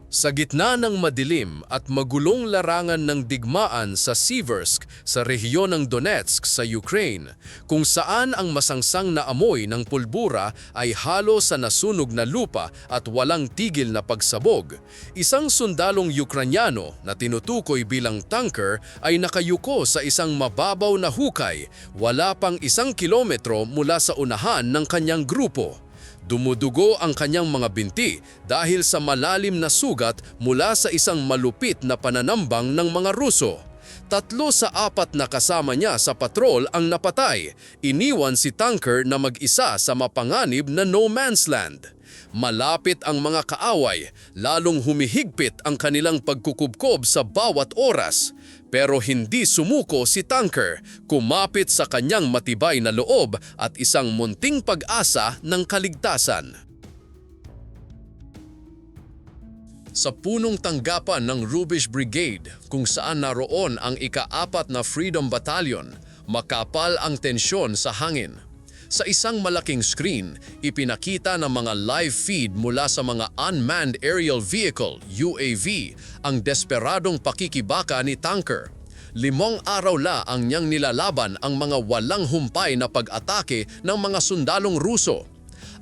Sa gitna ng madilim at magulong larangan ng digmaan sa Siversk sa rehiyon ng Donetsk sa Ukraine, kung saan ang masangsang na amoy ng pulbura ay halo sa nasunog na lupa at walang tigil na pagsabog, isang sundalong Ukranyano na tinutukoy bilang tanker ay nakayuko sa isang mababaw na hukay, wala pang 1 kilometro mula sa unahan ng kanyang grupo. Dumudugo ang kanyang mga binti dahil sa malalim na sugat mula sa isang malupit na pananambang ng mga Ruso. 3 sa 4 na kasama niya sa patrol ang napatay. Iniwan si tanker na mag-isa sa mapanganib na no man's land. Malapit ang mga kaaway, lalong humihigpit ang kanilang pagkukubkob sa bawat oras. Pero hindi sumuko si tanker, kumapit sa kanyang matibay na loob at isang munting pag-asa ng kaligtasan. Sa punong tanggapan ng Rubish Brigade, kung saan naroon ang ika-4 na Freedom Battalion, makapal ang tensyon sa hangin. Sa isang malaking screen, ipinakita ng mga live feed mula sa mga Unmanned Aerial Vehicle (UAV) ang desperadong pakikibaka ni tanker. 5 araw la ang niyang nilalaban ang mga walang humpay na pag-atake ng mga sundalong Ruso.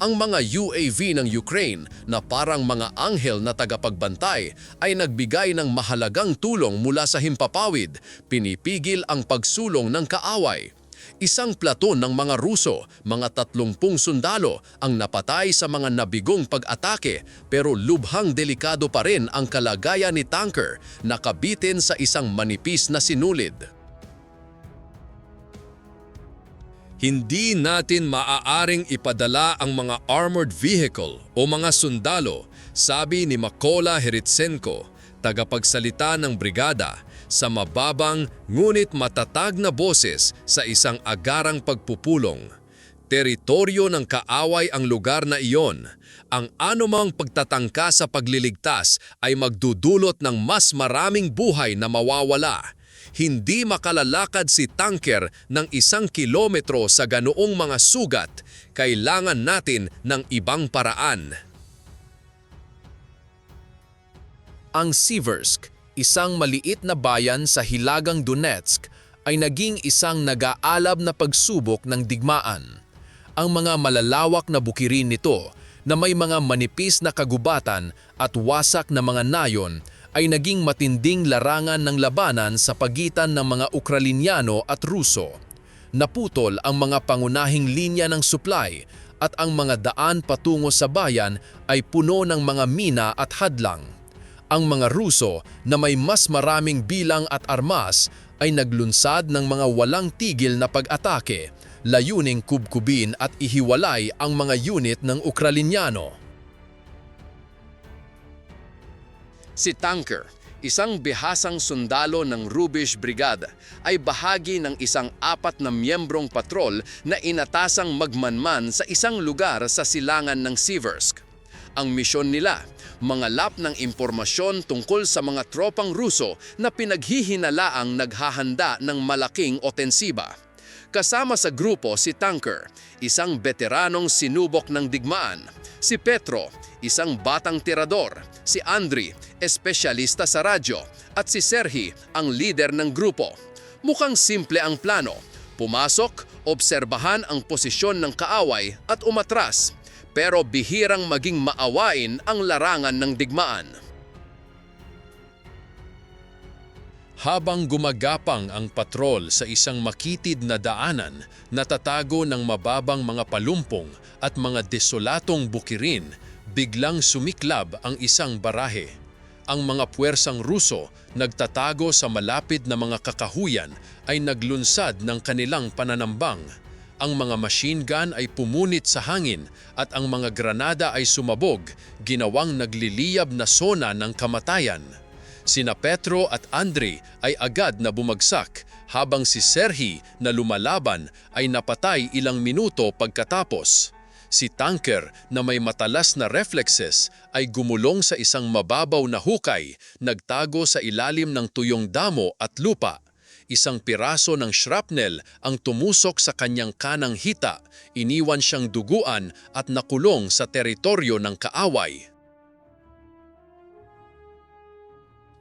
Ang mga UAV ng Ukraine na parang mga anghel na tagapagbantay ay nagbigay ng mahalagang tulong mula sa himpapawid, pinipigil ang pagsulong ng kaaway. Isang platon ng mga Ruso, mga 30 sundalo ang napatay sa mga nabigong pag-atake, pero lubhang delikado pa rin ang kalagayan ni tanker, nakabitin sa isang manipis na sinulid. Hindi natin maaaring ipadala ang mga armored vehicle o mga sundalo, sabi ni Mykola Heritsenko, tagapagsalita ng brigada, sa mababang ngunit matatag na boses sa isang agarang pagpupulong. Teritoryo ng kaaway ang lugar na iyon. Ang anumang pagtatangka sa pagliligtas ay magdudulot ng mas maraming buhay na mawawala. Hindi makalalakad si tanker ng 1 kilometro sa ganoong mga sugat. Kailangan natin ng ibang paraan. Ang Siversk, isang maliit na bayan sa hilagang Donetsk, ay naging isang nag-aalab na pagsubok ng digmaan. Ang mga malalawak na bukirin nito na may mga manipis na kagubatan at wasak na mga nayon ay naging matinding larangan ng labanan sa pagitan ng mga Ukralinyano at Ruso. Naputol ang mga pangunahing linya ng supply at ang mga daan patungo sa bayan ay puno ng mga mina at hadlang. Ang mga Ruso na may mas maraming bilang at armas ay naglunsad ng mga walang tigil na pag-atake, layuning kubkubin at ihiwalay ang mga unit ng Ukralinyano. Si tanker, isang bihasang sundalo ng Rubish Brigade, ay bahagi ng isang 4 na miyembrong patrol na inatasang magmanman sa isang lugar sa silangan ng Siversk. Ang misyon nila, mangalap ng impormasyon tungkol sa mga tropang Ruso na pinaghihinalaang naghahanda ng malaking otensiba. Kasama sa grupo si tanker, isang veteranong sinubok ng digmaan, si Petro, isang batang tirador, si Andriy, espesyalista sa radyo, at si Serhiy, ang leader ng grupo. Mukhang simple ang plano: pumasok, obserbahan ang posisyon ng kaaway at umatras. Pero bihirang maging maawain ang larangan ng digmaan. Habang gumagapang ang patrol sa isang makitid na daanan, natatago ng mababang mga palumpong at mga desolatong bukirin, biglang sumiklab ang isang barahe. Ang mga puwersang Ruso, nagtatago sa malapit na mga kakahuyan, ay naglunsad ng kanilang pananambang. Ang mga machine gun ay pumunit sa hangin at ang mga granada ay sumabog, ginawang nagliliyab na sona ng kamatayan. Sina Petro at Andriy ay agad na bumagsak, habang si Serhiy na lumalaban ay napatay ilang minuto pagkatapos. Si tanker na may matalas na reflexes ay gumulong sa isang mababaw na hukay, nagtago sa ilalim ng tuyong damo at lupa. Isang piraso ng shrapnel ang tumusok sa kanyang kanang hita, iniwan siyang duguan at nakulong sa teritoryo ng kaaway.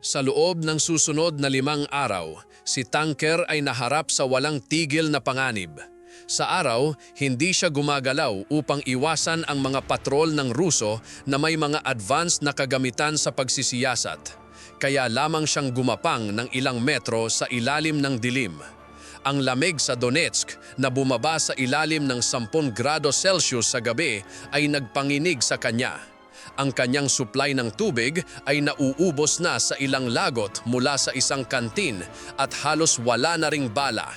Sa loob ng susunod na 5 araw, si tanker ay naharap sa walang tigil na panganib. Sa araw, hindi siya gumagalaw upang iwasan ang mga patrol ng Ruso na may mga advanced na kagamitan sa pagsisiyasat. Kaya lamang siyang gumapang ng ilang metro sa ilalim ng dilim. Ang lamig sa Donetsk na bumaba sa ilalim ng 10 grado Celsius sa gabi ay nagpanginig sa kanya. Ang kanyang supply ng tubig ay nauubos na sa ilang lagot mula sa isang kantin at halos wala na ring bala.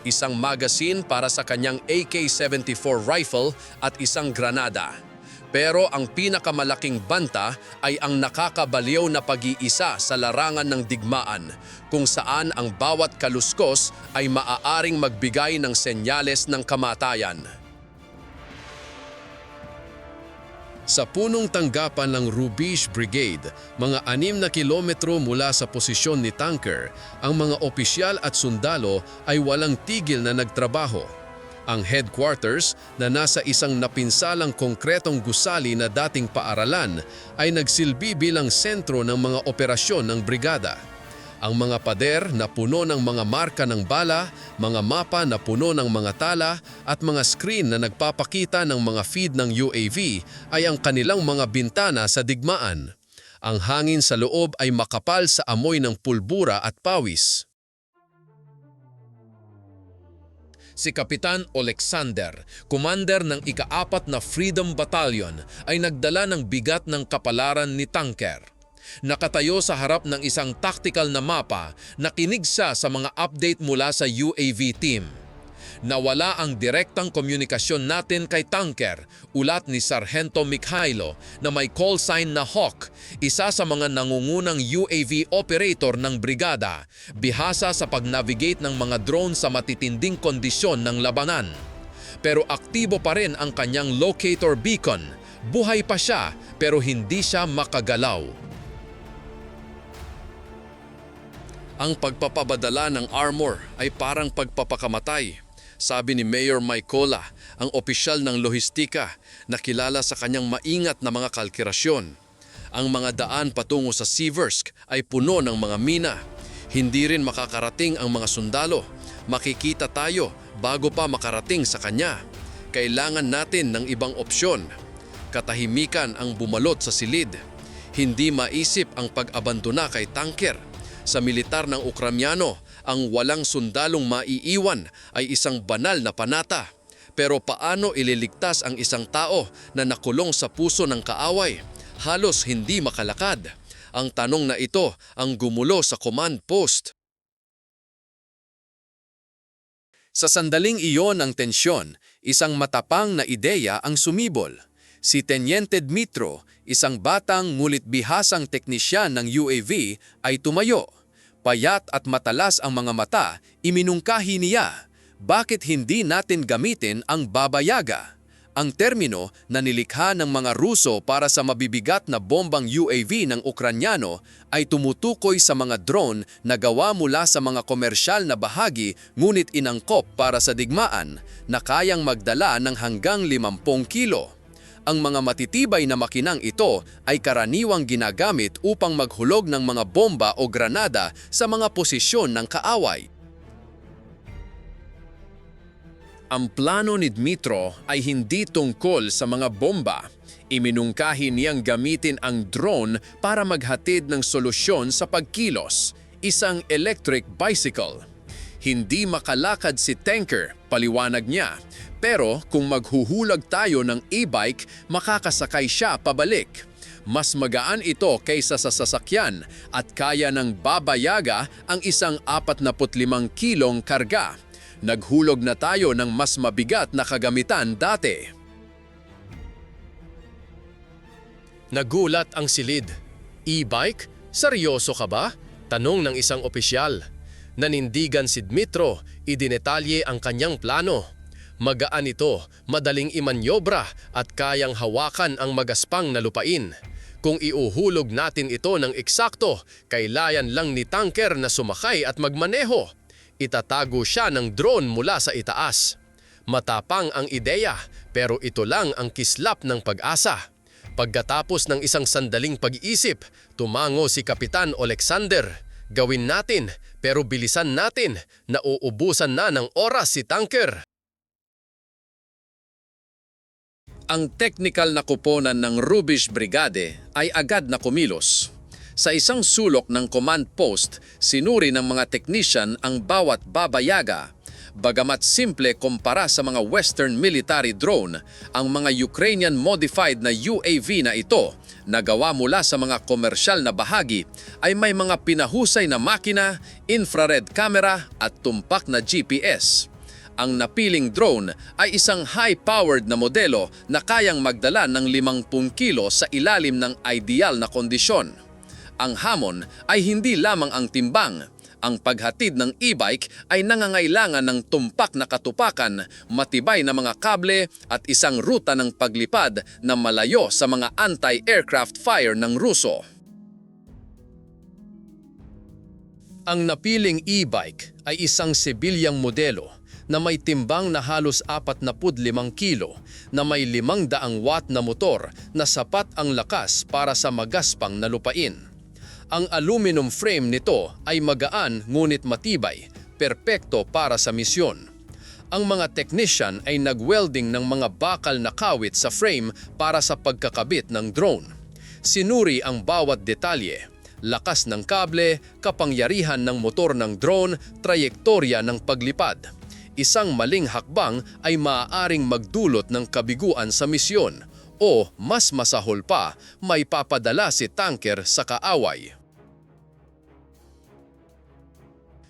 Isang magazine para sa kanyang AK-74 rifle at isang granada. Pero ang pinakamalaking banta ay ang nakakabaliw na pag-iisa sa larangan ng digmaan, kung saan ang bawat kaluskos ay maaaring magbigay ng senyales ng kamatayan. Sa punong tanggapan ng Rubish Brigade, mga 6 na kilometro mula sa posisyon ni tanker, ang mga opisyal at sundalo ay walang tigil na nagtrabaho. Ang headquarters na nasa isang napinsalang konkretong gusali na dating paaralan ay nagsilbi bilang sentro ng mga operasyon ng brigada. Ang mga pader na puno ng mga marka ng bala, mga mapa na puno ng mga tala at mga screen na nagpapakita ng mga feed ng UAV ay ang kanilang mga bintana sa digmaan. Ang hangin sa loob ay makapal sa amoy ng pulbura at pawis. Si Kapitan Alexander, commander ng ika-4 na Freedom Battalion, ay nagdala ng bigat ng kapalaran ni tanker. Nakatayo sa harap ng isang tactical na mapa, nakinig siya sa mga update mula sa UAV team. Nawala ang direktang komunikasyon natin kay tanker, ulat ni Sargento Mikhailo na may call sign na Hawk, isa sa mga nangungunang UAV operator ng brigada, bihasa sa pag-navigate ng mga drone sa matitinding kondisyon ng labanan. Pero aktibo pa rin ang kanyang locator beacon. Buhay pa siya pero hindi siya makagalaw. Ang pagpapabadala ng armor ay parang pagpapakamatay, sabi ni Mayor Mykola, ang opisyal ng lohistika na kilala sa kanyang maingat na mga kalkirasyon. Ang mga daan patungo sa Siversk ay puno ng mga mina. Hindi rin makakarating ang mga sundalo. Makikita tayo bago pa makarating sa kanya. Kailangan natin ng ibang opsyon. Katahimikan ang bumalot sa silid. Hindi maisip ang pag-abandona kay tanker. Sa militar ng Ukranyano, ang walang sundalong maiiwan ay isang banal na panata. Pero paano ililigtas ang isang tao na nakulong sa puso ng kaaway? Halos hindi makalakad. Ang tanong na ito ang gumulo sa command post. Sa sandaling iyon ng tensyon, isang matapang na ideya ang sumibol. Si Teniente Dmitro, isang batang ngulit bihasang teknisyan ng UAV, ay tumayo. Payat at matalas ang mga mata, iminungkahi niya, bakit hindi natin gamitin ang babayaga? Ang termino na nilikha ng mga Ruso para sa mabibigat na bombang UAV ng Ukranyano ay tumutukoy sa mga drone na gawa mula sa mga komersyal na bahagi ngunit inangkop para sa digmaan na kayang magdala ng hanggang 50 kilo. Ang mga matitibay na makinang ito ay karaniwang ginagamit upang maghulog ng mga bomba o granada sa mga posisyon ng kaaway. Ang plano ni Dmitro ay hindi tungkol sa mga bomba. Iminungkahi niyang gamitin ang drone para maghatid ng solusyon sa pagkilos, isang electric bicycle. Hindi makalakad si tanker, paliwanag niya. Pero kung maghuhulag tayo ng e-bike, makakasakay siya pabalik. Mas magaan ito kaysa sa sasakyan at kaya ng babayaga ang isang 45 kilong karga. Naghulog na tayo ng mas mabigat na kagamitan dati. Nagulat ang silid. E-bike? Seryoso ka ba? Tanong ng isang opisyal. Nanindigan si Dmitro, idinetalye ang kanyang plano. Magaan ito, madaling imanyobra at kayang hawakan ang magaspang na lupain. Kung iuhulog natin ito ng eksakto, kailangan lang ni tanker na sumakay at magmaneho. Itatago siya ng drone mula sa itaas. Matapang ang ideya, pero ito lang ang kislap ng pag-asa. Pagkatapos ng isang sandaling pag-iisip, tumango si Kapitan Alexander. Gawin natin, pero bilisan natin. Nauubusan na ng oras si tanker. Ang technical na koponan ng Rubish Brigade ay agad na kumilos. Sa isang sulok ng command post, sinuri ng mga technician ang bawat babayaga. Bagamat simple kumpara sa mga Western military drone, ang mga Ukrainian-modified na UAV na ito, na gawa mula sa mga komersyal na bahagi, ay may mga pinahusay na makina, infrared camera at tumpak na GPS. Ang napiling drone ay isang high-powered na modelo na kayang magdala ng 50 kilo sa ilalim ng ideal na kondisyon. Ang hamon ay hindi lamang ang timbang. Ang paghatid ng e-bike ay nangangailangan ng tumpak na katupakan, matibay na mga kable at isang ruta ng paglipad na malayo sa mga anti-aircraft fire ng Ruso. Ang napiling e-bike ay isang sibilyang modelo na may timbang na halos 45 kilo na may 500 watt na motor na sapat ang lakas para sa magaspang na lupain. Ang aluminum frame nito ay magaan ngunit matibay, perpekto para sa misyon. Ang mga technician ay nag-welding ng mga bakal na kawit sa frame para sa pagkakabit ng drone. Sinuri ang bawat detalye, lakas ng kable, kapangyarihan ng motor ng drone, trayektorya ng paglipad. Isang maling hakbang ay maaaring magdulot ng kabiguan sa misyon o mas masahol pa, may papadala si tanker sa kaaway.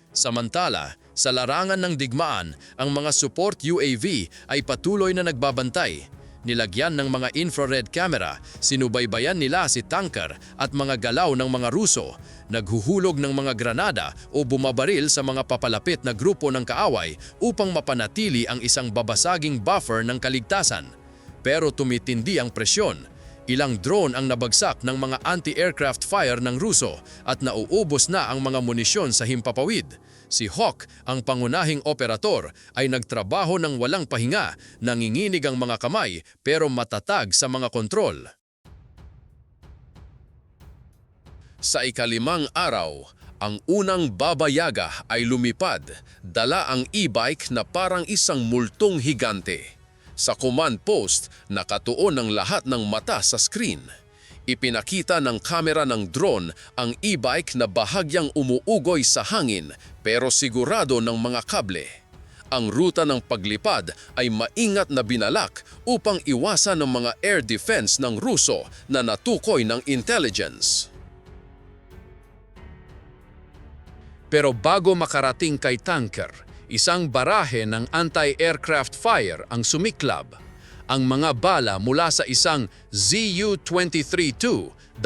Samantala, sa larangan ng digmaan, ang mga support UAV ay patuloy na nagbabantay. Nilagyan ng mga infrared camera, sinubaybayan nila si tanker at mga galaw ng mga Ruso, naghuhulog ng mga granada o bumabaril sa mga papalapit na grupo ng kaaway upang mapanatili ang isang babasaging buffer ng kaligtasan. Pero tumitindi ang presyon. Ilang drone ang nabagsak ng mga anti-aircraft fire ng Ruso at nauubos na ang mga munisyon sa himpapawid. Si Hawk, ang pangunahing operator, ay nagtrabaho ng walang pahinga, nanginginig ang mga kamay pero matatag sa mga kontrol. Sa ikalimang araw, ang unang babayaga ay lumipad, dala ang e-bike na parang isang multong higante. Sa command post, nakatuon ang lahat ng mata sa screen. Ipinakita ng kamera ng drone ang e-bike na bahagyang umuugoy sa hangin pero sigurado ng mga kable. Ang ruta ng paglipad ay maingat na binalak upang iwasan ng mga air defense ng Ruso na natukoy ng intelligence. Pero bago makarating kay tanker, isang barahe ng anti-aircraft fire ang sumiklab. Ang mga bala mula sa isang Zu-23-2, 23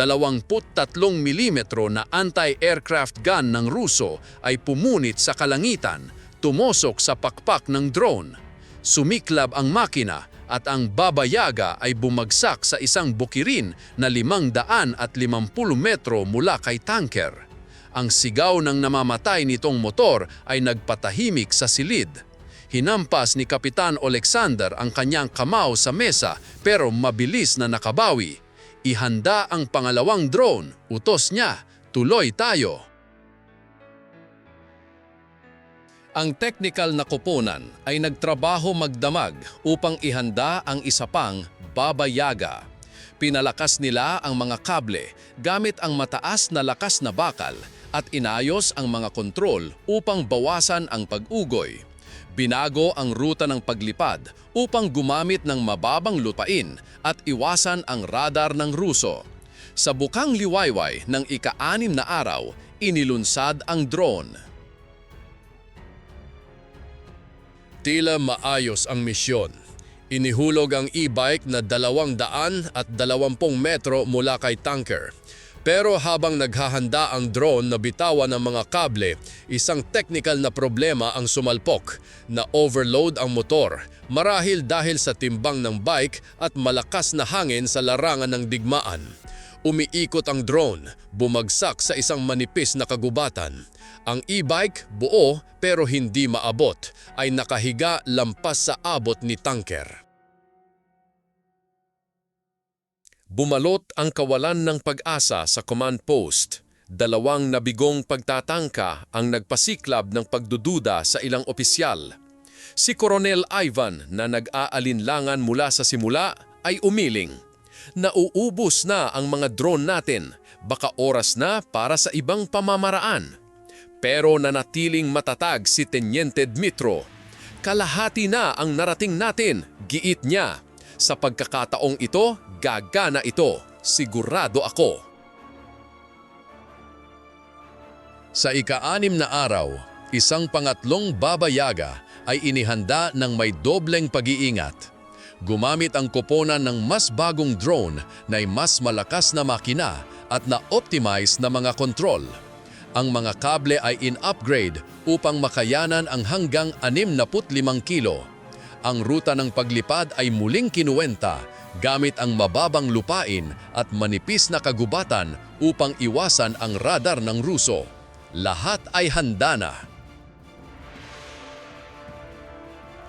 mm na anti-aircraft gun ng Ruso ay pumunit sa kalangitan, tumusok sa pakpak ng drone. Sumiklab ang makina at ang babayaga ay bumagsak sa isang bukirin na 550 metro mula kay tanker. Ang sigaw ng namamatay nitong motor ay nagpatahimik sa silid. Hinampas ni Kapitan Alexander ang kanyang kamao sa mesa pero mabilis na nakabawi. Ihanda ang pangalawang drone, utos niya, tuloy tayo. Ang technical na koponan ay nagtrabaho magdamag upang ihanda ang isa pang babayaga. Pinalakas nila ang mga kable gamit ang mataas na lakas na bakal at inayos ang mga kontrol upang bawasan ang pag-ugoy. Binago ang ruta ng paglipad upang gumamit ng mababang lupain at iwasan ang radar ng Ruso. Sa bukang liwayway ng ika-6 na araw, inilunsad ang drone. Tila maayos ang misyon. Inihulog ang e-bike na 220 metro mula kay tanker. Pero habang naghahanda ang drone na bitawan ng mga kable, isang technical na problema ang sumalpok, na overload ang motor, marahil dahil sa timbang ng bike at malakas na hangin sa larangan ng digmaan. Umiikot ang drone, bumagsak sa isang manipis na kagubatan. Ang e-bike, buo pero hindi maabot, ay nakahiga lampas sa abot ni tanker. Bumalot ang kawalan ng pag-asa sa command post. Dalawang nabigong pagtatangka ang nagpasiklab ng pagdududa sa ilang opisyal. Si Coronel Ivan na nag-aalinlangan mula sa simula ay umiling. Nauubos na ang mga drone natin, baka oras na para sa ibang pamamaraan. Pero nanatiling matatag si Teniente Dmitro. Kalahati na ang narating natin, giit niya. Sa pagkakataong ito, gagana ito. Sigurado ako. Sa ika-6 na araw, isang pangatlong Baba Yaga ay inihanda ng may dobleng pag-iingat. Gumamit ang koponan ng mas bagong drone na mas malakas na makina at na-optimize na mga kontrol. Ang mga kable ay in-upgrade upang makayanan ang hanggang 65 kilo. Ang ruta ng paglipad ay muling kinuwenta gamit ang mababang lupain at manipis na kagubatan upang iwasan ang radar ng Ruso. Lahat ay handa na.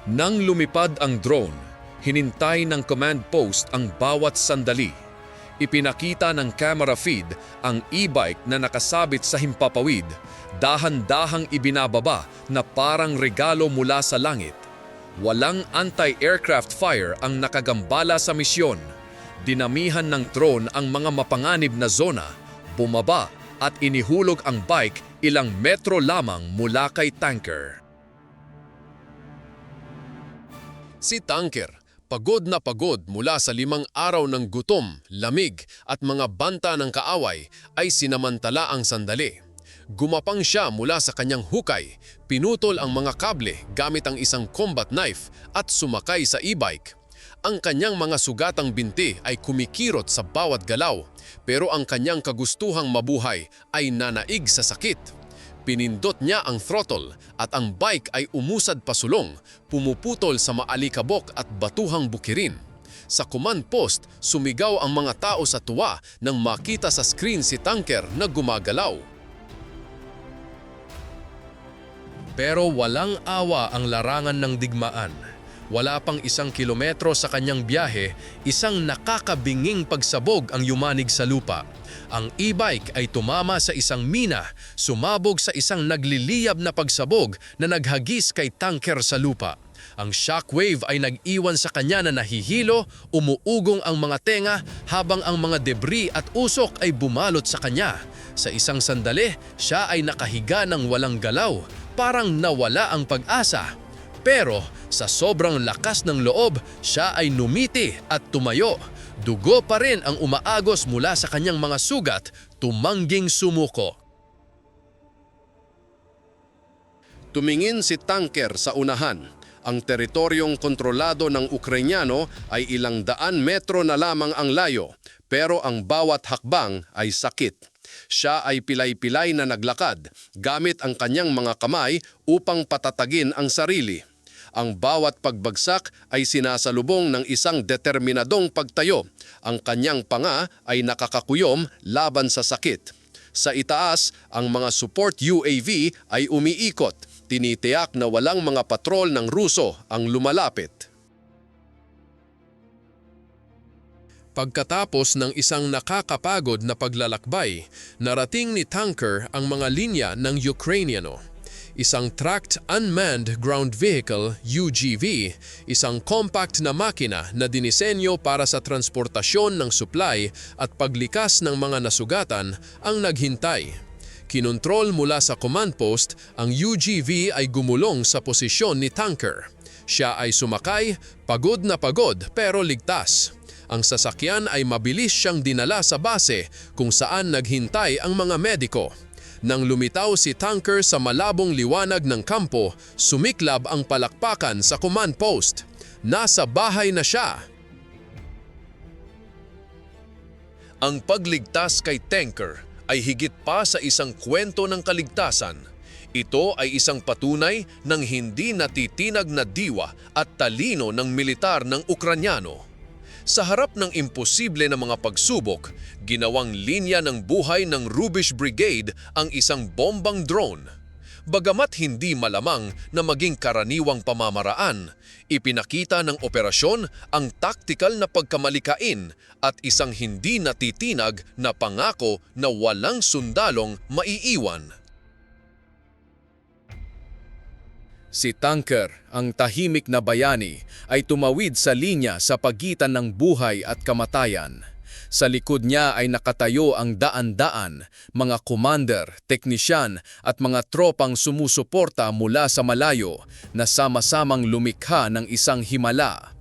Nang lumipad ang drone, hinintay ng command post ang bawat sandali. Ipinakita ng camera feed ang e-bike na nakasabit sa himpapawid, dahan-dahang ibinababa na parang regalo mula sa langit. Walang anti-aircraft fire ang nakagambala sa misyon. Dinamihan ng drone ang mga mapanganib na zona, bumaba at inihulog ang bike ilang metro lamang mula kay tanker. Si tanker, pagod na pagod mula sa 5 araw ng gutom, lamig at mga banta ng kaaway ay sinamantala ang sandali. Gumapang siya mula sa kanyang hukay, pinutol ang mga kable gamit ang isang combat knife at sumakay sa e-bike. Ang kanyang mga sugatang binti ay kumikirot sa bawat galaw, pero ang kanyang kagustuhang mabuhay ay nanaig sa sakit. Pinindot niya ang throttle at ang bike ay umusad pasulong, pumuputol sa maalikabok at batuhang bukirin. Sa command post, sumigaw ang mga tao sa tuwa nang makita sa screen si tanker na gumagalaw. Pero walang awa ang larangan ng digmaan. Wala pang 1 kilometro sa kanyang biyahe, isang nakakabinging pagsabog ang yumanig sa lupa. Ang e-bike ay tumama sa isang mina, sumabog sa isang nagliliyab na pagsabog na naghagis kay tanker sa lupa. Ang shockwave ay nag-iwan sa kanya na nahihilo, umuugong ang mga tenga habang ang mga debris at usok ay bumalot sa kanya. Sa isang sandali, siya ay nakahiga ng walang galaw, parang nawala ang pag-asa. Pero sa sobrang lakas ng loob, siya ay numiti at tumayo. Dugo pa rin ang umaagos mula sa kanyang mga sugat, tumangging sumuko. Tumingin si tanker sa unahan. Ang teritoryong kontrolado ng Ukrainyano ay ilang daan metro na lamang ang layo, pero ang bawat hakbang ay sakit. Siya ay pilay-pilay na naglakad, gamit ang kanyang mga kamay upang patatagin ang sarili. Ang bawat pagbagsak ay sinasalubong ng isang determinadong pagtayo. Ang kanyang panga ay nakakakuyom laban sa sakit. Sa itaas, ang mga support UAV ay umiikot. Tinitiyak na walang mga patrol ng Ruso ang lumalapit. Pagkatapos ng isang nakakapagod na paglalakbay, narating ni tanker ang mga linya ng Ukrainiano. Isang Tracked Unmanned Ground Vehicle, UGV, isang compact na makina na dinisenyo para sa transportasyon ng supply at paglikas ng mga nasugatan ang naghintay. Kinontrol mula sa command post, ang UGV ay gumulong sa posisyon ni tanker. Siya ay sumakay, pagod na pagod pero ligtas. Ang sasakyan ay mabilis siyang dinala sa base kung saan naghintay ang mga mediko. Nang lumitaw si tanker sa malabong liwanag ng kampo, sumiklab ang palakpakan sa command post. Nasa bahay na siya. Ang pagligtas kay tanker ay higit pa sa isang kwento ng kaligtasan. Ito ay isang patunay ng hindi natitinag na diwa at talino ng militar ng Ukrainyano. Sa harap ng imposible na mga pagsubok, ginawang linya ng buhay ng Rubish Brigade ang isang bombang drone. Bagamat hindi malamang na maging karaniwang pamamaraan, ipinakita ng operasyon ang taktikal na pagkamalikain at isang hindi natitinag na pangako na walang sundalong maiiwan. Si Tanker, ang tahimik na bayani, ay tumawid sa linya sa pagitan ng buhay at kamatayan. Sa likod niya ay nakatayo ang daan-daan, mga commander, teknisyan at mga tropang sumusuporta mula sa malayo na sama-samang lumikha ng isang himala.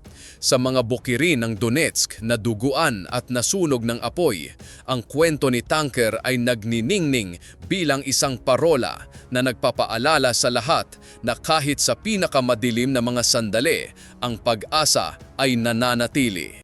Sa mga bukirin ng Donetsk na duguan at nasunog ng apoy, ang kwento ni Tanker ay nagniningning bilang isang parola na nagpapaalala sa lahat na kahit sa pinakamadilim na mga sandali, ang pag-asa ay nananatili.